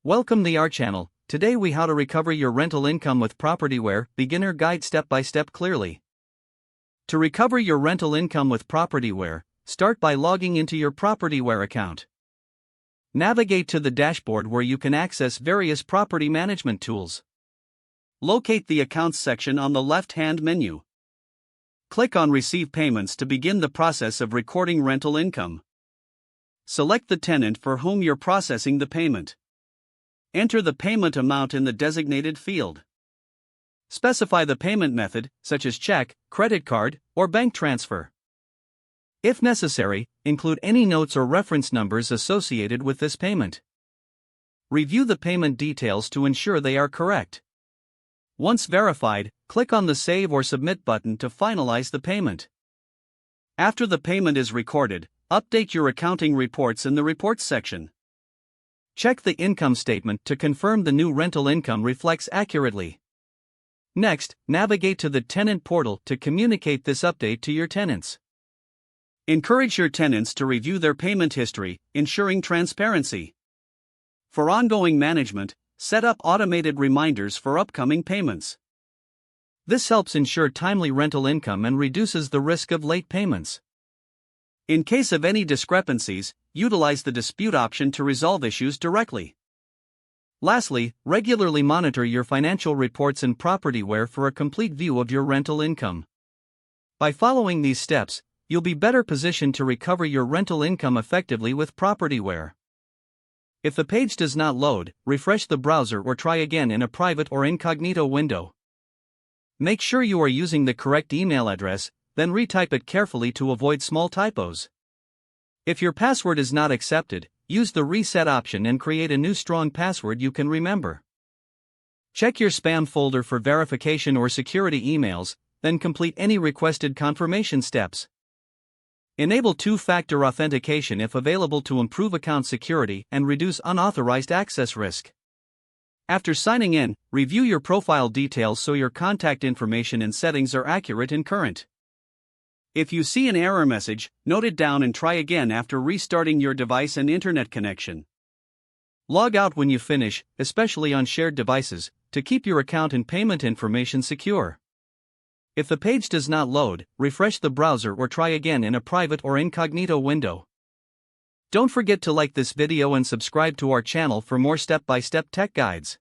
Welcome to our channel. Today we how to recover your rental income with Propertyware, beginner guide step by step clearly. To recover your rental income with Propertyware, start by logging into your Propertyware account. Navigate to the dashboard where you can access various property management tools. Locate the Accounts section on the left-hand menu. Click on Receive Payments to begin the process of recording rental income. Select the tenant for whom you're processing the payment. Enter the payment amount in the designated field. Specify the payment method, such as check, credit card, or bank transfer. If necessary, include any notes or reference numbers associated with this payment. Review the payment details to ensure they are correct. Once verified, click on the Save or Submit button to finalize the payment. After the payment is recorded, update your accounting reports in the Reports section. Check the income statement to confirm the new rental income reflects accurately. Next, navigate to the tenant portal to communicate this update to your tenants. Encourage your tenants to review their payment history, ensuring transparency. For ongoing management, set up automated reminders for upcoming payments. This helps ensure timely rental income and reduces the risk of late payments. In case of any discrepancies, utilize the dispute option to resolve issues directly. Lastly, regularly monitor your financial reports in Propertyware for a complete view of your rental income. By following these steps, you'll be better positioned to recover your rental income effectively with Propertyware. If the page does not load, refresh the browser or try again in a private or incognito window. Make sure you are using the correct email address, then retype it carefully to avoid small typos. If your password is not accepted, use the reset option and create a new strong password you can remember. Check your spam folder for verification or security emails, then complete any requested confirmation steps. Enable two-factor authentication if available to improve account security and reduce unauthorized access risk. After signing in, review your profile details so your contact information and settings are accurate and current. If you see an error message, note it down and try again after restarting your device and internet connection. Log out when you finish, especially on shared devices, to keep your account and payment information secure. If the page does not load, refresh the browser or try again in a private or incognito window. Don't forget to like this video and subscribe to our channel for more step-by-step tech guides.